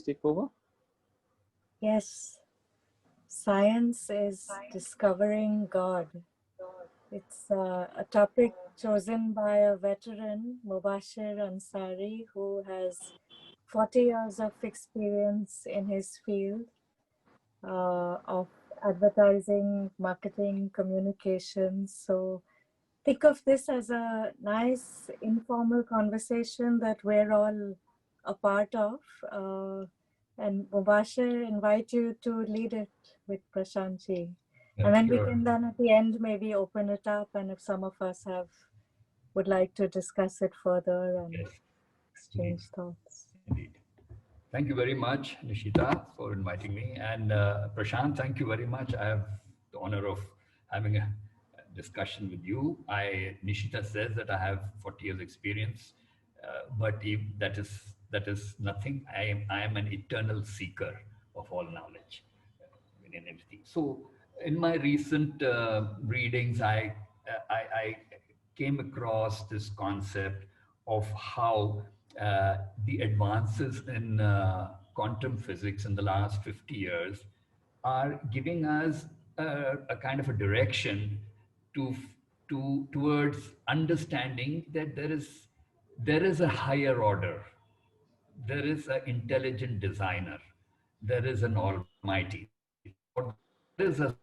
please take over. Yes, science is discovering God. It's a topic chosen by a veteran, Mubashir Ansari, who has 40 years of experience in his field of advertising, marketing, communications. So think of this as a nice informal conversation that we're all a part of. And Mubashir, invite you to lead it with Prashantji. And then we can then at the end maybe open it up, and if some of us would like to discuss it further and exchange thoughts. Indeed. Thank you very much, Nishita, for inviting me. And Prashant, thank you very much. I have the honor of having a discussion with you. Nishita says that I have 40 years experience, but if that is nothing. I am an eternal seeker of all knowledge in everything. So in my recent readings, I came across this concept of how the advances in quantum physics in the last 50 years are giving us a kind of a direction towards understanding that there is a higher order, there is an intelligent designer, there is an almighty, or there is a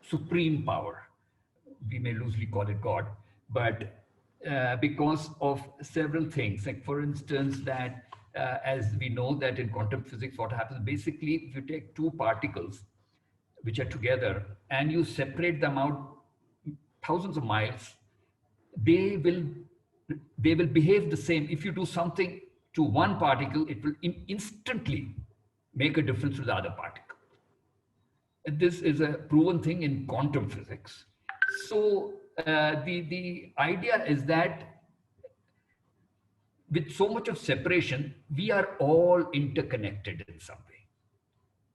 supreme power. We may loosely call it God, but because of several things, like for instance, that as we know that in quantum physics, what happens basically, if you take two particles which are together and you separate them out thousands of miles, they will behave the same. If you do something to one particle, it will instantly make a difference to the other particle. This is a proven thing in quantum physics. So the idea is that with so much of separation, we are all interconnected in some way.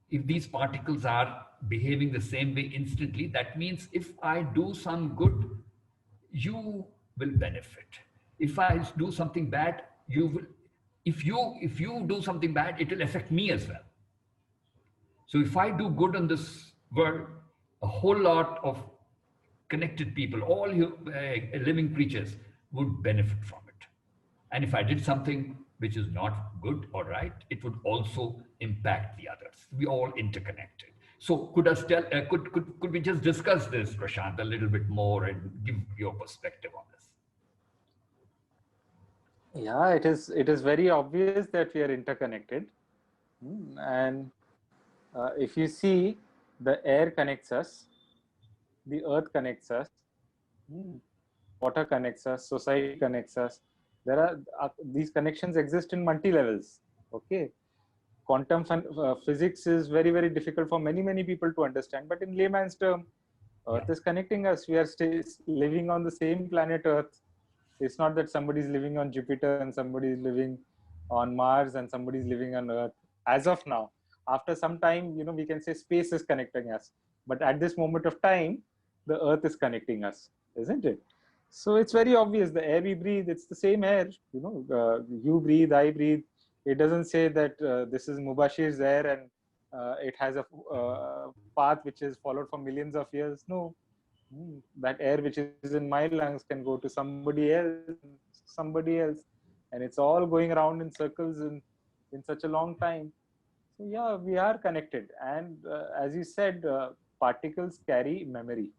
If these particles are behaving the same way instantly, that means if I do some good, you will benefit. If I do something bad, you will. If you do something bad, it will affect me as well. So if I do good in this world, a whole lot of connected people, all living creatures would benefit from it. And if I did something which is not good or right, it would also impact the others. We all interconnected. So could we just discuss this, Prashant, a little bit more and give your perspective on this? Yeah, it is very obvious that we are interconnected. And if you see, the air connects us, the earth connects us, water connects us, society connects us. There are these connections exist in multi-levels. Okay, quantum physics is very, very difficult for many people to understand, but in layman's term, earth is connecting us. We are still living on the same planet earth. It's not that somebody is living on Jupiter and somebody is living on Mars and somebody is living on earth. As of now, after some time, we can say space is connecting us, but at this moment of time, the earth is connecting us, isn't it? So it's very obvious. The air we breathe, it's the same air. You breathe, I breathe. It doesn't say that this is Mubashir's air and it has a path which is followed for millions of years. No, that air which is in my lungs can go to somebody else, and it's all going around in circles in such a long time. So yeah, we are connected, and as you said, particles carry memory.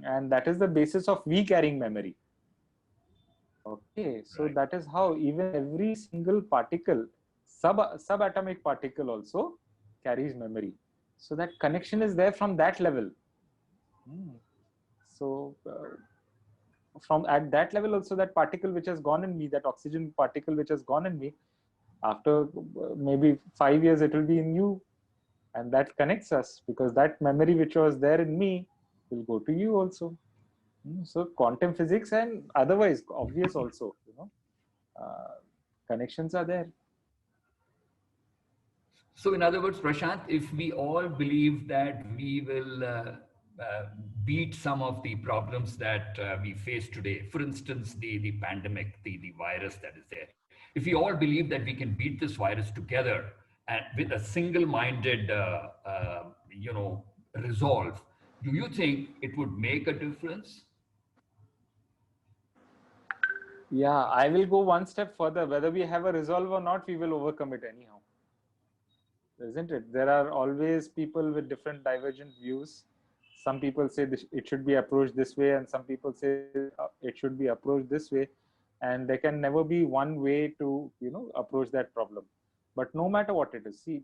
And that is the basis of we carrying memory. Okay, so that is how even every single particle, subatomic particle also carries memory. So that connection is there from that level. So from at that level also, that particle which has gone in me, that oxygen particle which has gone in me, after maybe 5 years it will be in you, and that connects us because that memory which was there in me will go to you also. So quantum physics and otherwise obvious also, connections are there. So in other words, Prashant, if we all believe that we will beat some of the problems that we face today, for instance, the pandemic, the virus that is there, If we all believe that we can beat this virus together and with a single-minded, resolve, do you think it would make a difference? Yeah, I will go one step further. Whether we have a resolve or not, we will overcome it anyhow. Isn't it? There are always people with different divergent views. Some people say it should be approached this way, and some people say it should be approached this way. And there can never be one way to, approach that problem. But no matter what it is, see,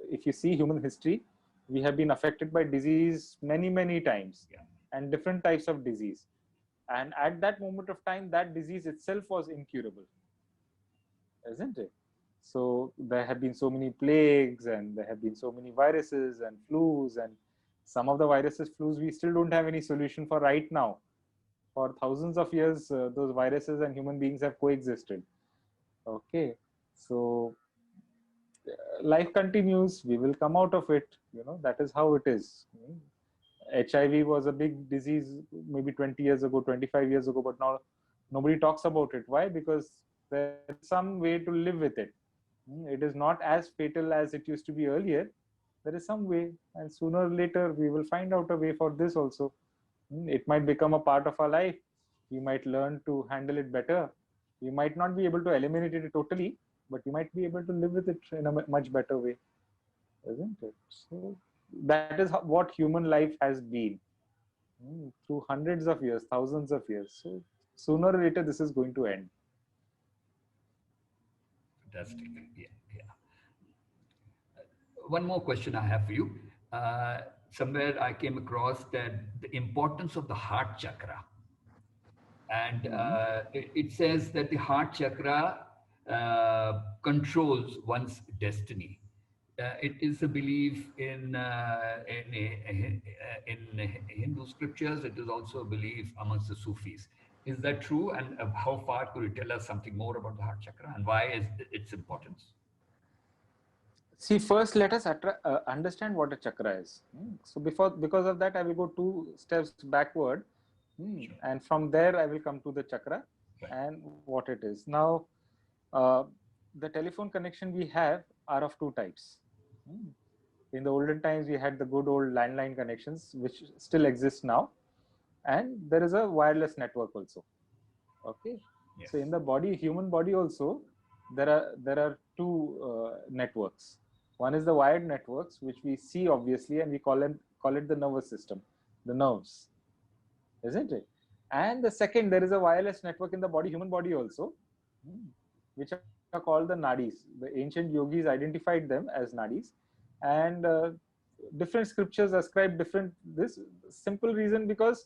if you see human history, we have been affected by disease many, many times, and different types of disease. And at that moment of time, that disease itself was incurable, isn't it? So there have been so many plagues, and there have been so many viruses and flus, and some of the viruses, flus, we still don't have any solution for right now. For thousands of years, those viruses and human beings have coexisted. Okay, so life continues. We will come out of it. That is how it is. HIV was a big disease maybe 20 years ago, 25 years ago, but now nobody talks about it. Why? Because there's some way to live with it. It is not as fatal as it used to be earlier. There is some way, and sooner or later we will find out a way for this also. It might become a part of our life. We might learn to handle it better. We might not be able to eliminate it totally, but we might be able to live with it in a much better way, isn't it? So that is what human life has been through hundreds of years, thousands of years. So sooner or later, this is going to end. Fantastic. Yeah. One more question I have for you. Somewhere I came across that the importance of the heart chakra. And it says that the heart chakra controls one's destiny. It is a belief in Hindu scriptures. It is also a belief amongst the Sufis. Is that true? And how far could you tell us something more about the heart chakra and why is its importance? See, first let us understand what a chakra is. So because of that, I will go 2 steps backward, sure. And from there I will come to the chakra, right, and what it is. Now, the telephone connection we have are of 2 types. In the olden times, we had the good old landline connections, which still exist now, and there is a wireless network also. Okay, yes. So in the body, human body also, there are 2 networks. One is the wired networks, which we see obviously, and we call it the nervous system, the nerves, isn't it? And the second, there is a wireless network in the body, human body also, which are called the nadis. The ancient yogis identified them as nadis, and different scriptures ascribe this simple reason, because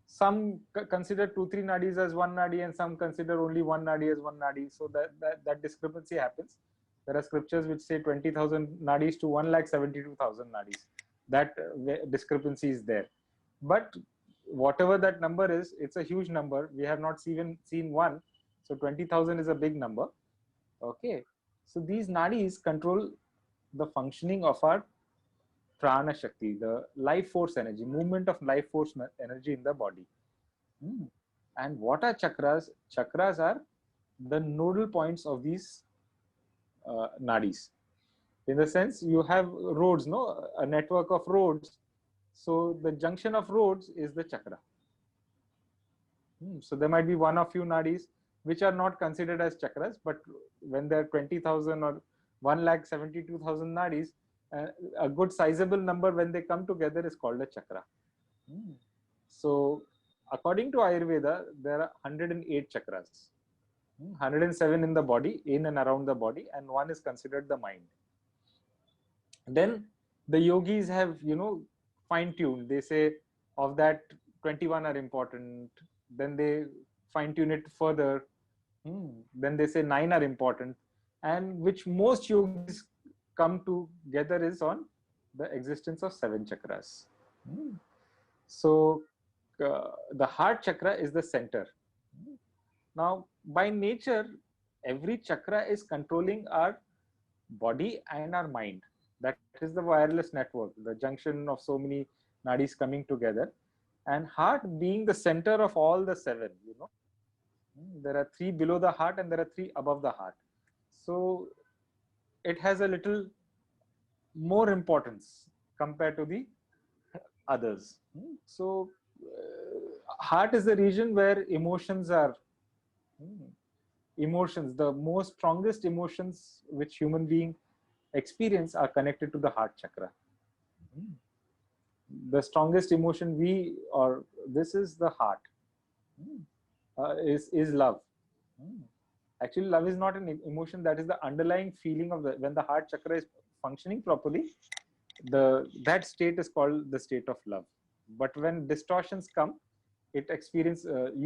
some consider 2-3 nadis as one nadi, and some consider only one nadi as one nadi. So that discrepancy happens. There are scriptures which say 20,000 nadis to 1,72,000 nadis. That discrepancy is there. But whatever that number is, it's a huge number. We have not even seen one. So 20,000 is a big number. Okay. So these nadis control the functioning of our prana shakti, the life force energy, movement of life force energy in the body. And what are chakras? Chakras are the nodal points of these nadis. In the sense, you have roads, a network of roads. So the junction of roads is the chakra. So there might be one or few nadis which are not considered as chakras, but when there are 20,000 or 1,72,000 nadis, a good sizable number when they come together is called a chakra. So according to Ayurveda, there are 108 chakras. 107 in the body, in and around the body, and one is considered the mind. Then the yogis have, fine-tuned. They say of that 21 are important. Then they fine-tune it further. Then they say 9 are important, and which most yogis come together is on the existence of 7 chakras. So the heart chakra is the center. Now, by nature, every chakra is controlling our body and our mind. That is the wireless network, the junction of so many nadis coming together. And heart being the center of all the 7, There are 3 below the heart and there are 3 above the heart. So it has a little more importance compared to the others. So heart is the region where emotions are, emotions, the most strongest emotions which human being experience are connected to the heart chakra. The strongest emotion or this is the heart, is love. Actually, love is not an emotion, that is the underlying feeling of when the heart chakra is functioning properly, that state is called the state of love. But when distortions come, you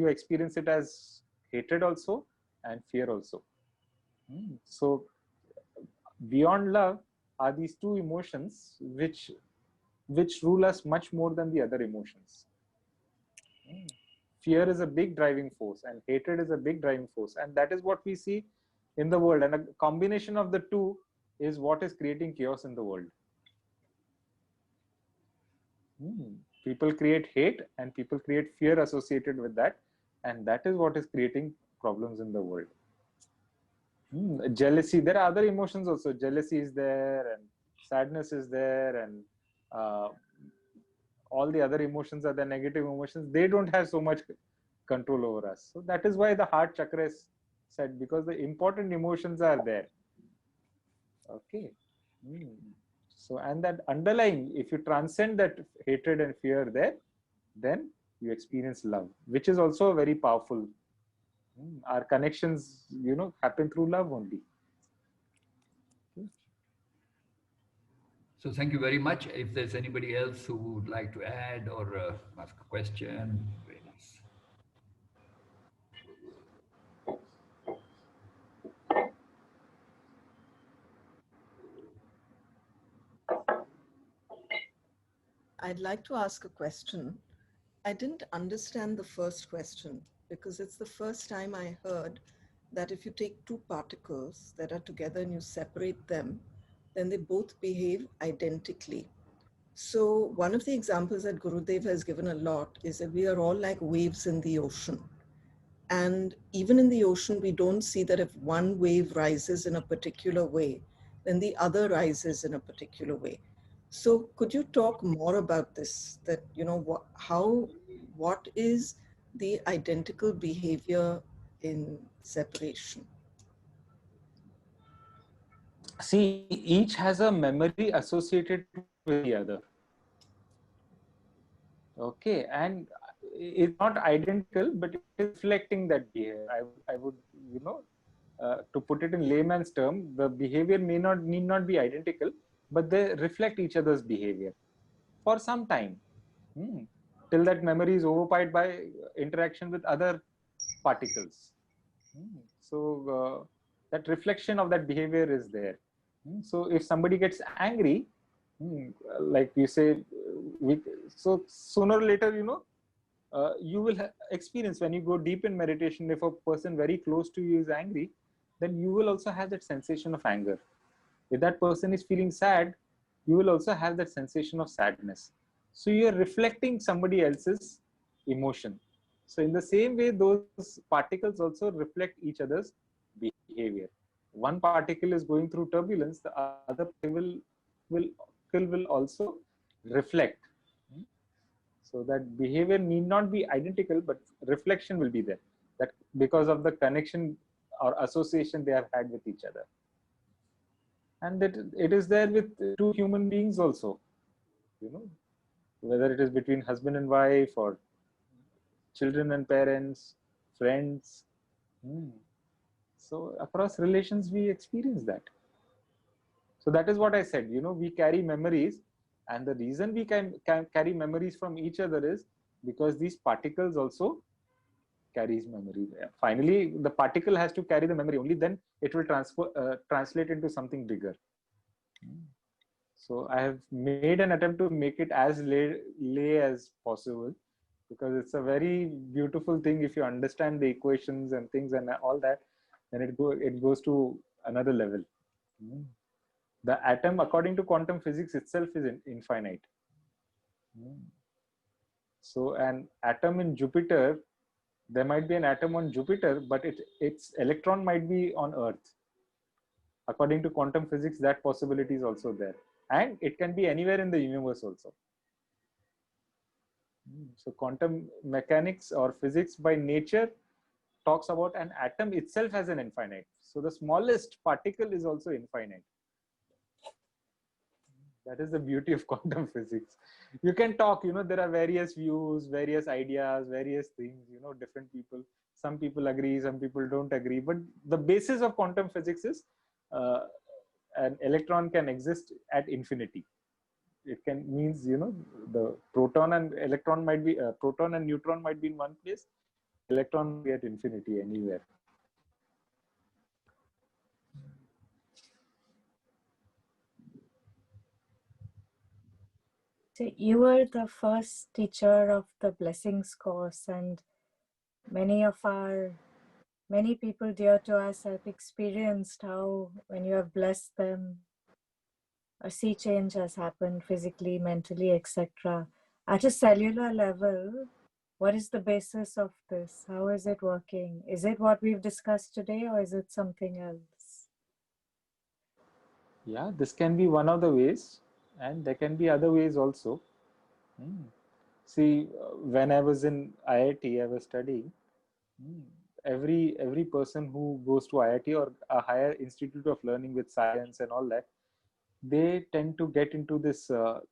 experience it as hatred also and fear also. So beyond love are these two emotions which rule us much more than the other emotions. Fear is a big driving force and hatred is a big driving force, and that is what we see in the world, and a combination of the two is what is creating chaos in the world. People create hate and people create fear associated with that, and that is what is creating problems in the world. Jealousy, there are other emotions also. Jealousy is there, and sadness is there, and all the other emotions are the negative emotions. They don't have so much control over us. So that is why the heart chakra is said, because the important emotions are there. Okay. So, and that underlying, if you transcend that hatred and fear there, then you experience love, which is also very powerful. Our connections, happen through love only. So thank you very much. If there's anybody else who would like to add or ask a question, very nice. I'd like to ask a question. I didn't understand the first question because it's the first time I heard that if you take two particles that are together and you separate them, then they both behave identically. So one of the examples that Gurudev has given a lot is that we are all like waves in the ocean. And even in the ocean, we don't see that if one wave rises in a particular way, then the other rises in a particular way. So could you talk more about this? That, what is the identical behavior in separation? See, each has a memory associated with the other. Okay, and it's not identical, but it is reflecting that behavior. I would, to put it in layman's term, the behavior need not be identical, but they reflect each other's behavior for some time, till that memory is overpowered by interaction with other particles. So that reflection of that behavior is there. So if somebody gets angry, like you say, so sooner or later, you will experience, when you go deep in meditation, if a person very close to you is angry, then you will also have that sensation of anger. If that person is feeling sad, you will also have that sensation of sadness. So you are reflecting somebody else's emotion. So in the same way, those particles also reflect each other's behavior. One particle is going through turbulence, the other will also reflect. So that behavior need not be identical, but reflection will be there. That because of the connection or association they have had with each other. And that it is there with two human beings also, whether it is between husband and wife or children and parents, friends. So across relations, we experience that. So that is what I said, we carry memories, and the reason we can carry memories from each other is because these particles also carries memory. Finally, the particle has to carry the memory, only then it will translate into something bigger. So I have made an attempt to make it as lay as possible, because it's a very beautiful thing. If you understand the equations and things and all that, then it goes to another level. The atom, according to quantum physics itself, is infinite. So an atom in Jupiter, there might be an atom on Jupiter, but its electron might be on Earth. according to quantum physics, that possibility is also there. And it can be anywhere in the universe also. So quantum mechanics or physics by nature talks about an atom itself as an infinite. So the smallest particle is also infinite. That is the beauty of quantum physics. You can talk, there are various views, various ideas, various things, different people. Some people agree, some people don't agree. But the basis of quantum physics is an electron can exist at infinity. It can means, the proton and electron might be, proton and neutron might be in one place. Electron might be at infinity anywhere. So you were the first teacher of the Blessings course, and many people dear to us have experienced how when you have blessed them, a sea change has happened physically, mentally, etc. At a cellular level, what is the basis of this? How is it working? Is it what we've discussed today, or is it something else? Yeah, this can be one of the ways, and there can be other ways also. See, when I was in IIT, I was studying. Every person who goes to IIT or a higher institute of learning with science and all that, they tend to get into this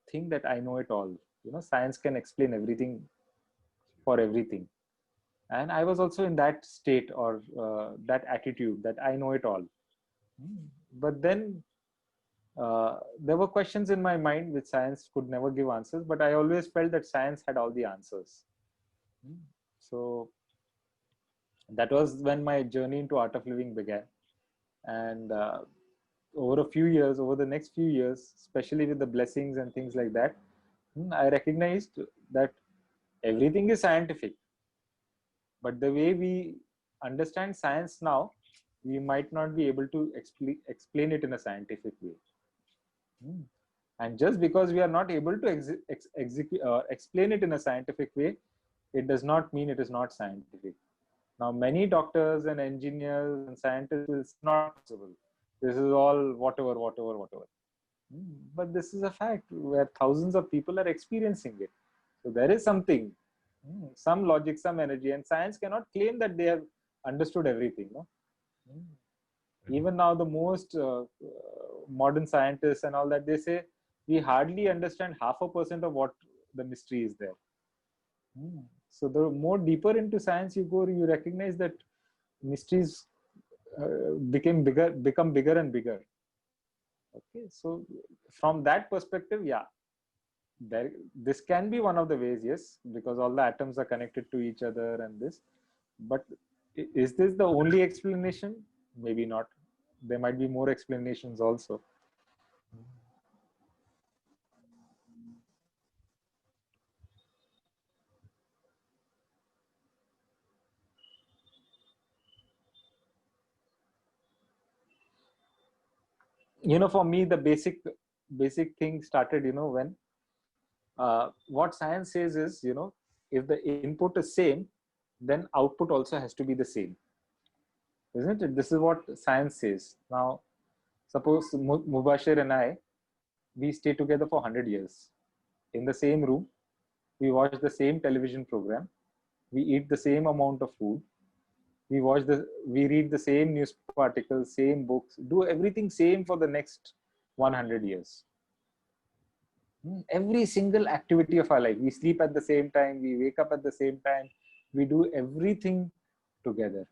thing that I know it all. Science can explain everything for everything. And I was also in that state or that attitude that I know it all. But then there were questions in my mind which science could never give answers, but I always felt that science had all the answers. So that was when my journey into art of living began. And over the next few years, especially with the blessings and things like that, I recognized that everything is scientific. But the way we understand science now, we might not be able to explain it in a scientific way. And just because we are not able to explain it in a scientific way, it does not mean it is not scientific. Now, many doctors and engineers and scientists will say not possible. This is all whatever. But this is a fact where thousands of people are experiencing it. So there is something, some logic, some energy, and science cannot claim that they have understood everything. No? Even now, the most modern scientists and all that, they say we hardly understand 0.5% of what the mystery is there. So the more deeper into science you go, you recognize that mysteries become bigger and bigger. Okay, so from that perspective, yeah, this can be one of the ways, yes, because all the atoms are connected to each other and this. But is this the only explanation? Maybe not. There might be more explanations also. For me, the basic thing started, when what science says is, if the input is same, then output also has to be the same, isn't it? This is what science says. Now, suppose Mubashir and I, we stay together for 100 years in the same room. We watch the same television program. We eat the same amount of food. We read the same news articles, same books, do everything same for the next 100 years. Every single activity of our life. We sleep at the same time. We wake up at the same time. We do everything together.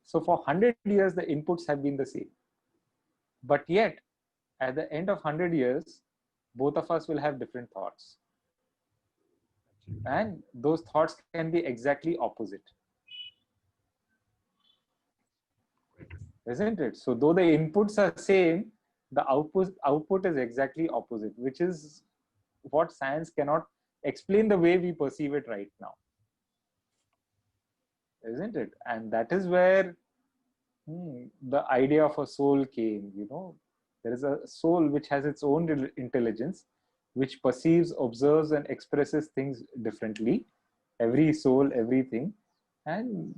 So for 100 years, the inputs have been the same. But yet, at the end of 100 years, both of us will have different thoughts. And those thoughts can be exactly opposite. Isn't it? So though the inputs are same, the output is exactly opposite, which is what science cannot explain the way we perceive it right now. Isn't it? And that is where the idea of a soul came. There is a soul which has its own intelligence, which perceives, observes, and expresses things differently. Every soul, everything. And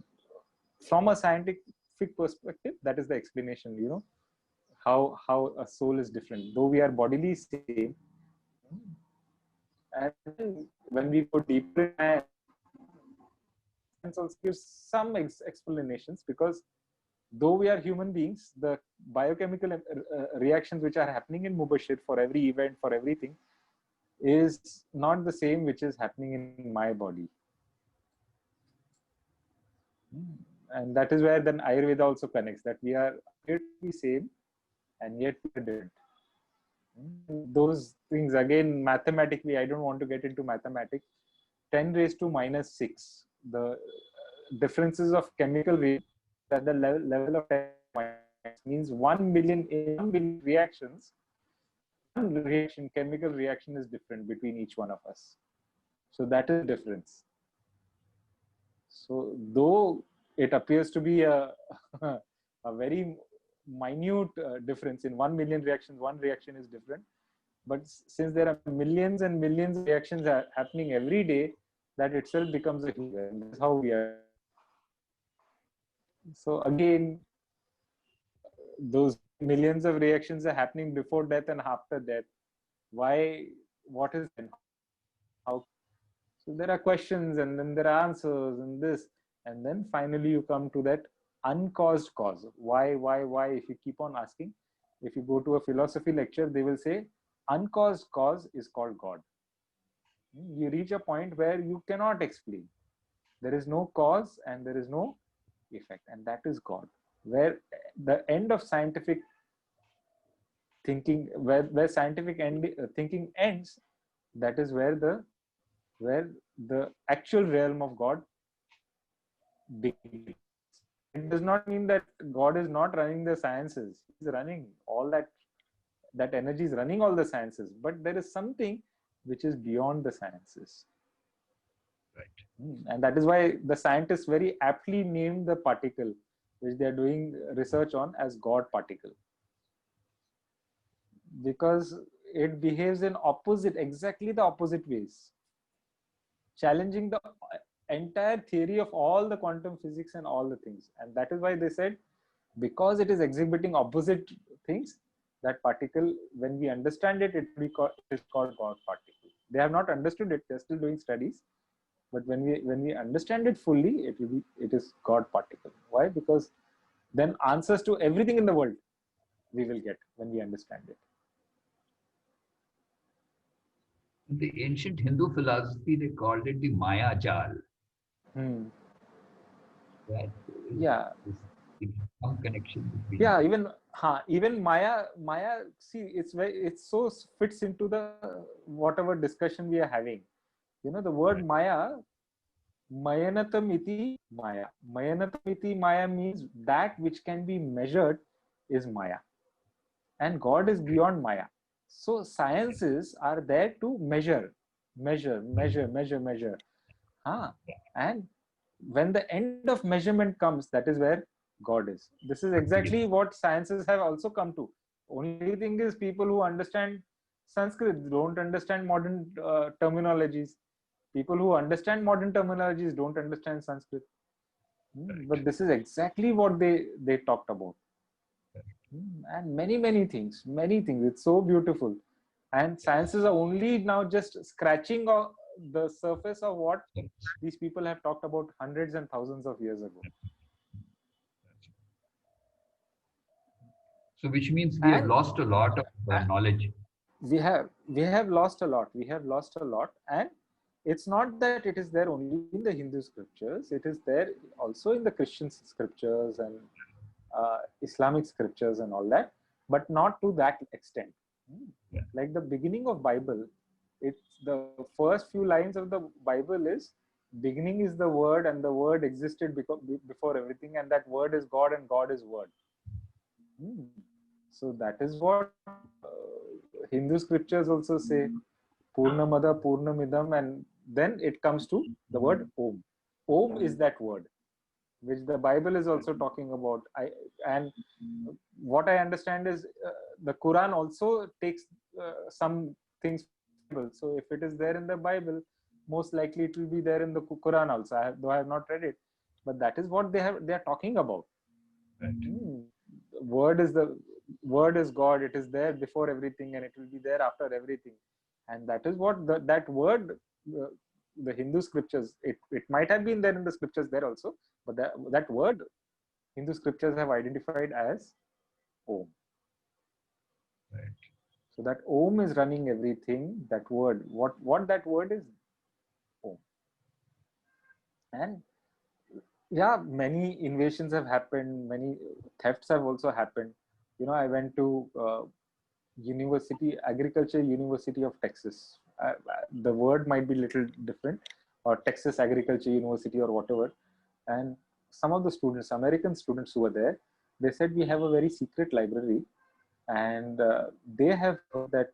from a scientific perspective, that is the explanation. how a soul is different, though we are bodily same. And when we go deeper in science, also gives some explanations, because though we are human beings, the biochemical reactions which are happening in Mubashir for every event, for everything, is not the same which is happening in my body. And that is where then Ayurveda also connects, that we are appear to be same and yet we are different. Those things, again, mathematically, I don't want to get into mathematics. 10 raised to minus 6, the differences of chemical at the level of 10 means 1 million reactions. One reaction, chemical reaction, is different between each one of us. So that is the difference. So though it appears to be a very minute difference in 1 million reactions, one reaction is different. But since there are millions and millions of reactions happening every day, that itself becomes a huge. And that's how we are. So again, those millions of reactions are happening before death and after death. Why? What is it? How? So there are questions, and then there are answers, and this, and then finally you come to that uncaused cause. Why? If you keep on asking, if you go to a philosophy lecture, they will say uncaused cause is called God. You reach a point where you cannot explain. There is no cause and there is no effect, and that is God. Where the end of scientific thinking, where scientific thinking ends, that is where the actual realm of God begins. It does not mean that God is not running the sciences. He's running all that energy is running all the sciences, but there is something which is beyond the sciences. Right. And that is why the scientists very aptly named the particle which they are doing research on as God particle, because it behaves in exactly the opposite ways, challenging the entire theory of all the quantum physics and all the things. And that is why they said, because it is exhibiting opposite things, that particle, when we understand it, it is called God particle. They have not understood it; they're still doing studies. But when we understand it fully, it is God particle. Why? Because then answers to everything in the world we will get when we understand it. In the ancient Hindu philosophy, they called it the Maya Jal. That Yeah. Some connection between. Yeah, even Maya. See, it so fits into the whatever discussion we are having. The word Maya, Mayanatam iti Maya. Mayanatam iti Maya means that which can be measured is Maya, and God is beyond Maya. So sciences are there to measure. And when the end of measurement comes, that is where God is. This is exactly what sciences have also come to. Only thing is, people who understand Sanskrit don't understand modern terminologies. People who understand modern terminologies don't understand Sanskrit. But this is exactly what they talked about. And many things. It's so beautiful. And sciences are only now just scratching the surface of what these people have talked about hundreds and thousands of years ago. So which means we have lost a lot of knowledge. We have lost a lot. And it's not that it is there only in the Hindu scriptures. It is there also in the Christian scriptures and Islamic scriptures and all that, but not to that extent. Like the beginning of Bible, it's the first few lines of the Bible is, beginning is the word, and the word existed before everything, and that word is God, and God is word. So that is what Hindu scriptures also say, Purnamada Purnamidam, and then it comes to the word Om. Om is that word which the Bible is also talking about. And what I understand is the Quran also takes some things. So if it is there in the Bible, most likely it will be there in the Quran also. Though I have not read it, but that is what they are talking about. Right. Word is word is God. It is there before everything, and it will be there after everything. And that is what that word, the Hindu scriptures, it might have been there in the scriptures there also, but that word Hindu scriptures have identified as Om. Right. So that Om is running everything. That word, what that word is, Om. And yeah, many invasions have happened, many thefts have also happened. You know, I went to Agriculture University of Texas. The word might be little different, or Texas Agriculture University or whatever. And some of the students, American students who were there, they said we have a very secret library, and they have heard that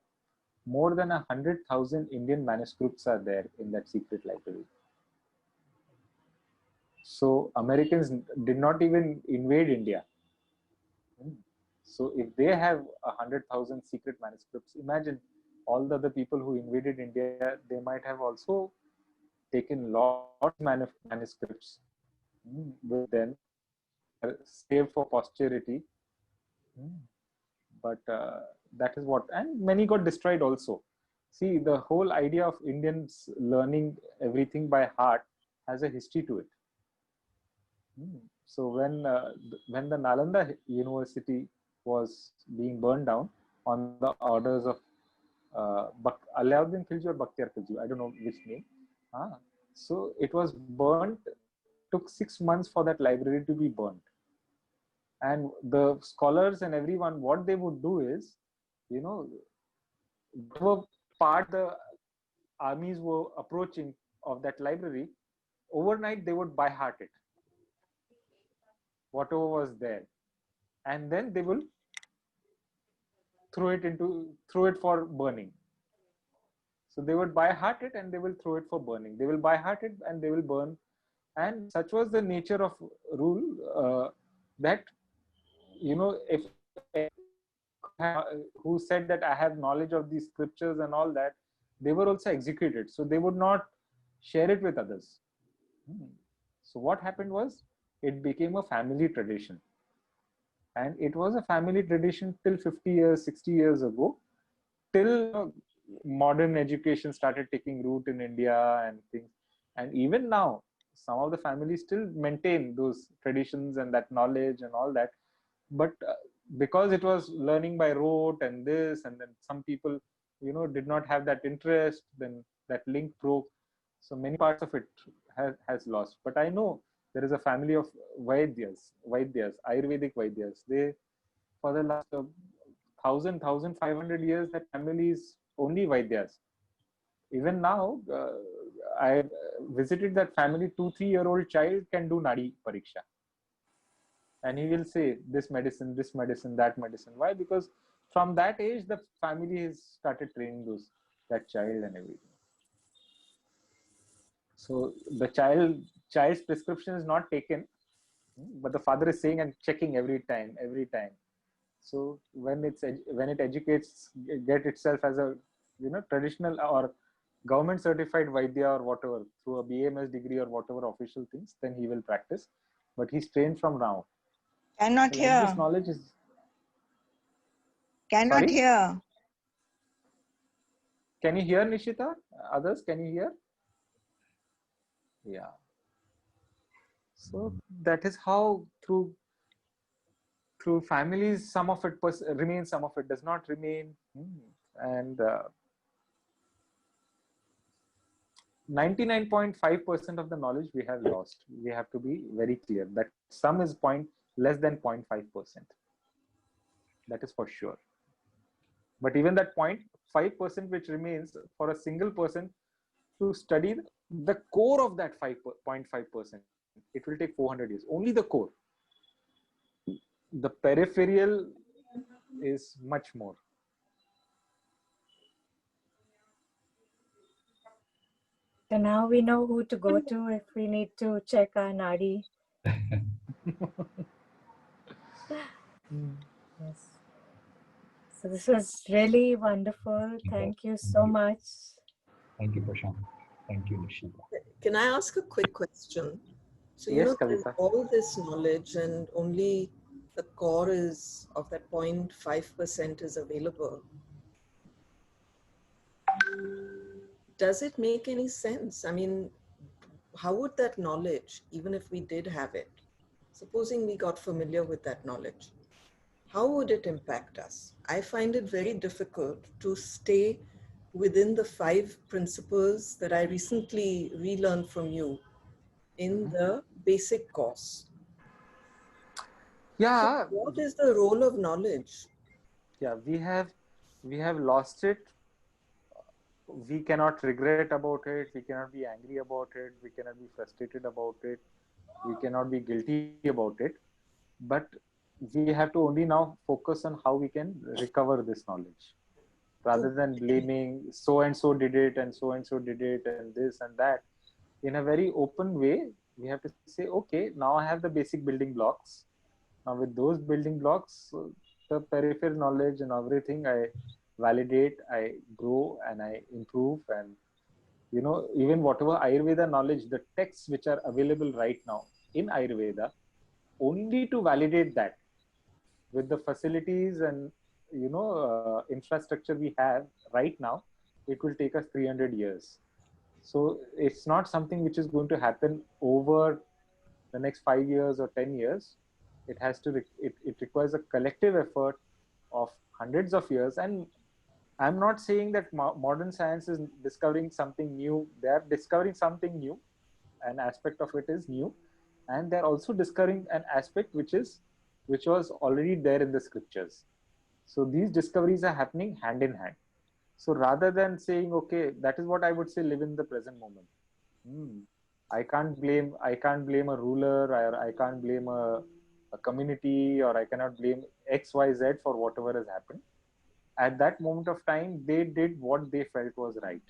more than 100,000 Indian manuscripts are there in that secret library. So Americans did not even invade India. So if they have 100,000 secret manuscripts, imagine all the other people who invaded India, they might have also taken lots of manuscripts with them, saved for posterity. But that is what, and many got destroyed also. See, the whole idea of Indians learning everything by heart has a history to it. So when the Nalanda University was being burned down on the orders of Alauddin Khilji or Bakhtiyar Khilji, I don't know which name. So it was burnt. Took 6 months for that library to be burnt. And the scholars and everyone, what they would do is, you know, whatever part the armies were approaching of that library, overnight they would by heart it, whatever was there, and then they will throw it for burning. So they would by heart it and they will throw it for burning. They will by heart it and they will burn. And such was the nature of rule that, you know, if who said that I have knowledge of these scriptures and all that, they were also executed. So they would not share it with others. So what happened was, it became a family tradition. And it was a family tradition till 50 years, 60 years ago, till modern education started taking root in India and things. And even now, some of the families still maintain those traditions and that knowledge and all that. But because it was learning by rote and this, and then some people, you know, did not have that interest, then that link broke. So many parts of it has lost. But I know there is a family of Vaidyas, Ayurvedic Vaidyas. They, for the last 1,500 years, that family is only Vaidyas. Even now, I visited that family, 2-3-year-old child can do Nadi Pariksha. And he will say this medicine, that medicine. Why? Because from that age, the family has started training that child and everything. So the child's prescription is not taken, but the father is saying and checking every time. So when it educates, get itself as a, you know, traditional or government certified Vaidya or whatever, through a BAMS degree or whatever official things, then he will practice. But he's trained from now. Cannot So hear. This knowledge is. Cannot Sorry? hear. Can you hear, Nishita? Others, can you hear? Yeah. So that is how through families, some of it remains, some of it does not remain. And 99.5% of the knowledge we have lost. We have to be very clear that some is less than 0.5%. That is for sure. But even that 0.5% which remains, for a single person to study the core of that 5.5%, it will take 400 years. Only the core. The peripheral is much more. So now we know who to go to if we need to check our Nadi. Yes. So this was really wonderful. Thank you so much. Thank you, Prashant. Thank you, Nishita. Can I ask a quick question? So, Yes, there's Kavita. all this knowledge and only the core is of that 0.5% is available, does it make any sense? I mean, how would that knowledge, even if we did have it, supposing we got familiar with that knowledge, how would it impact us? I find it very difficult to stay within the 5 principles that I recently relearned from you in the basic course. Yeah, So what is the role of knowledge? yeah, we have lost it. We cannot regret about it. We cannot be angry about it. We cannot be frustrated about it. We cannot be guilty about it. But we have to only now focus on how we can recover this knowledge, rather than blaming so and so did it and so did it and this and that. In a very open way, we have to say, okay, now I have the basic building blocks. Now with those building blocks, the peripheral knowledge and everything, I validate, I grow, and I improve. And even whatever Ayurveda knowledge, the texts which are available right now in Ayurveda, only to validate that with the facilities and infrastructure we have right now, it will take us 300 years. So it's not something which is going to happen over the next 5 years or 10 years. It has to it requires a collective effort of hundreds of years. And I'm not saying that modern science is discovering something new. They are discovering something new. An aspect of it is new, and they're also discovering an aspect which was already there in the scriptures. So these discoveries are happening hand in hand. So rather than saying, okay, that is what I would say, live in the present moment. Hmm. I can't blame a ruler, or I can't blame a community, or I cannot blame XYZ for whatever has happened. At that moment of time, they did what they felt was right.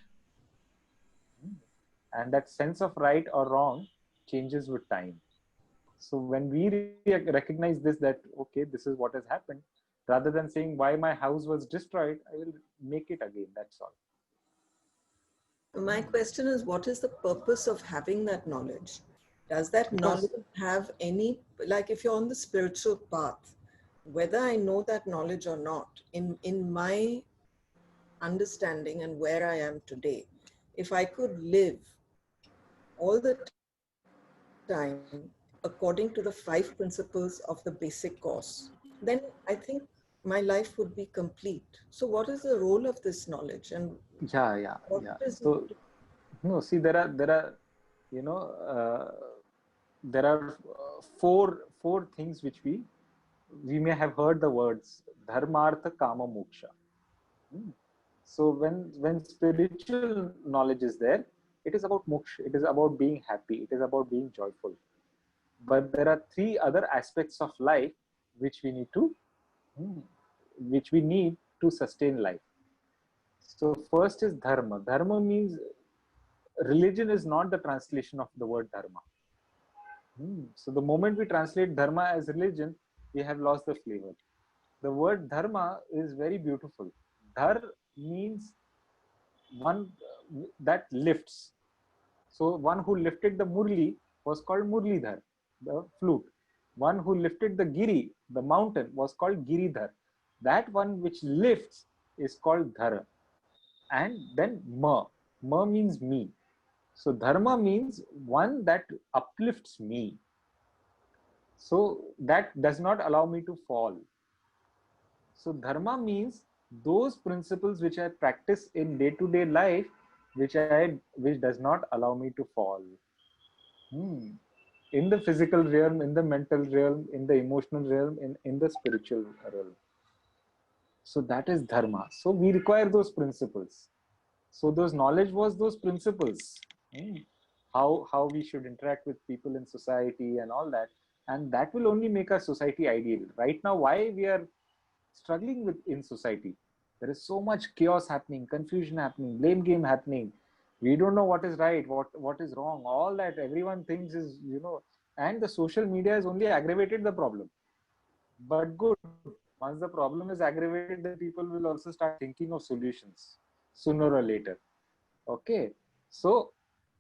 And that sense of right or wrong changes with time. So when we recognize this, that okay, this is what has happened, rather than saying why my house was destroyed, I will make it again. That's all. My question is, what is the purpose of having that knowledge? Does that Because knowledge have any, like if you're on the spiritual path, whether I know that knowledge or not, in my understanding and where I am today, if I could live all the time according to the 5 principles of the basic course, then I think my life would be complete. So what is the role of this knowledge, and what yeah. is it? So no, see, there are you know uh, there are four things which we may have heard the words dharmartha kama moksha. Hmm. So when spiritual knowledge is there, it is about moksha, it is about being happy, it is about being joyful. But there are three other aspects of life which we need to hmm, which we need to sustain life. So first is dharma. Dharma means religion is not the translation of the word dharma. So the moment we translate dharma as religion, we have lost the flavor. The word dharma is very beautiful. Dhar means one that lifts. So one who lifted the Murli was called Murlidhar, the flute. One who lifted the Giri, the mountain, was called Giridhar. That one which lifts is called Dhara. And then Ma. Ma means me. So Dharma means one that uplifts me. So that does not allow me to fall. So Dharma means those principles which I practice in day-to-day life, which does not allow me to fall. In the physical realm, in the mental realm, in the emotional realm, in the spiritual realm. So that is dharma. So we require those principles. So those knowledge was those principles. How we should interact with people in society and all that. And that will only make our society ideal. Right now, why we are struggling with in society? There is so much chaos happening, confusion happening, blame game happening. We don't know what is right, what is wrong. All that everyone thinks is, and the social media has only aggravated the problem. But good, once the problem is aggravated, then people will also start thinking of solutions sooner or later. Okay, so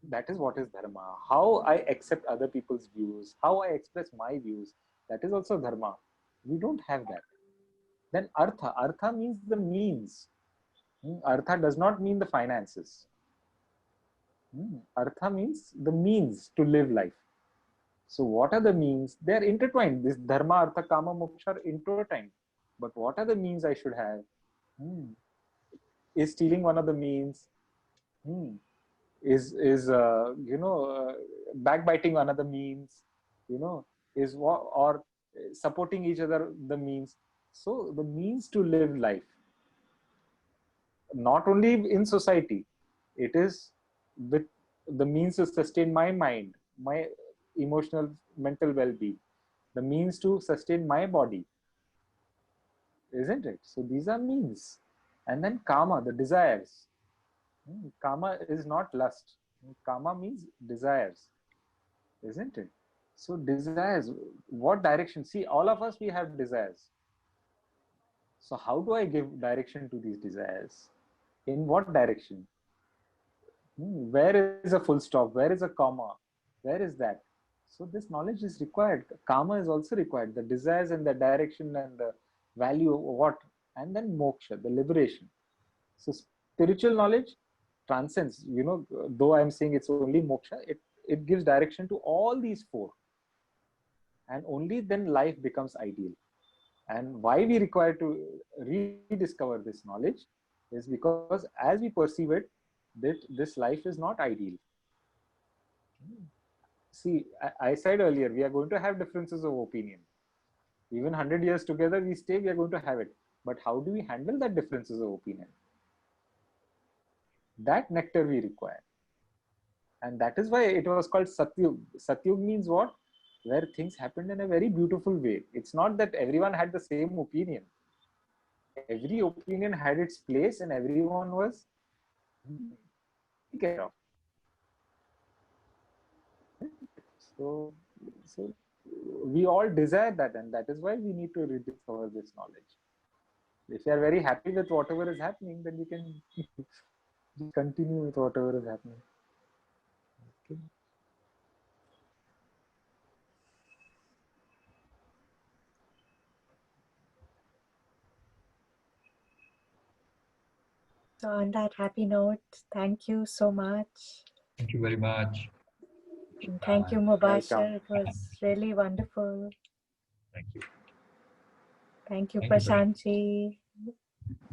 that is what is dharma. How I accept other people's views, how I express my views, that is also dharma. We don't have that. Then artha means the means. Artha does not mean the finances. Artha means the means to live life. So what are the means? They are intertwined. This dharma, artha, kama, moksha are intertwined. But what are the means I should have? Is stealing one of the means? Is backbiting one of the means? Is what, or supporting each other the means? So the means to live life, not only in society, it is with the means to sustain my mind, my emotional, mental well-being, the means to sustain my body, isn't it? So these are means. And then kama, the desires. Kama is not lust. Kama means desires, isn't it? So desires, what direction? See, all of us, we have desires. So how do I give direction to these desires? In what direction? Where is a full stop? Where is a comma? Where is that? So this knowledge is required. Karma is also required. The desires and the direction and the value of what? And then moksha, the liberation. So spiritual knowledge transcends, though I'm saying it's only moksha, it gives direction to all these four. And only then life becomes ideal. And why we require to rediscover this knowledge is because as we perceive it, that this life is not ideal. See, I said earlier, we are going to have differences of opinion. Even 100 years together, we stay, we are going to have it. But how do we handle that differences of opinion? That nectar we require. And that is why it was called Satyug. Satyug means what? Where things happened in a very beautiful way. It's not that everyone had the same opinion. Every opinion had its place and everyone was taken care of. So we all desire that, and that is why we need to rediscover this knowledge. If you are very happy with whatever is happening, then you can continue with whatever is happening. Okay. So on that happy note, thank you so much. Thank you very much. And thank you, Mubashir. It was really wonderful. Thank you. Thank you, Thank you very much. Prashantji.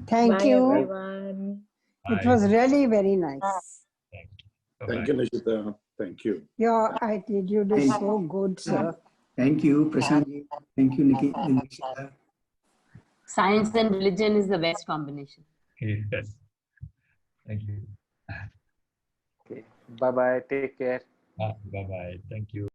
Thank Bye, you. everyone. It Bye. was really very nice. Bye-bye. Thank you, Nishita. Thank you. You did so good, sir. Thank you, Prashant. Thank you, Nikita. Science and religion is the best combination. Yes. Thank you. Okay. Bye-bye. Take care. Bye-bye. Thank you.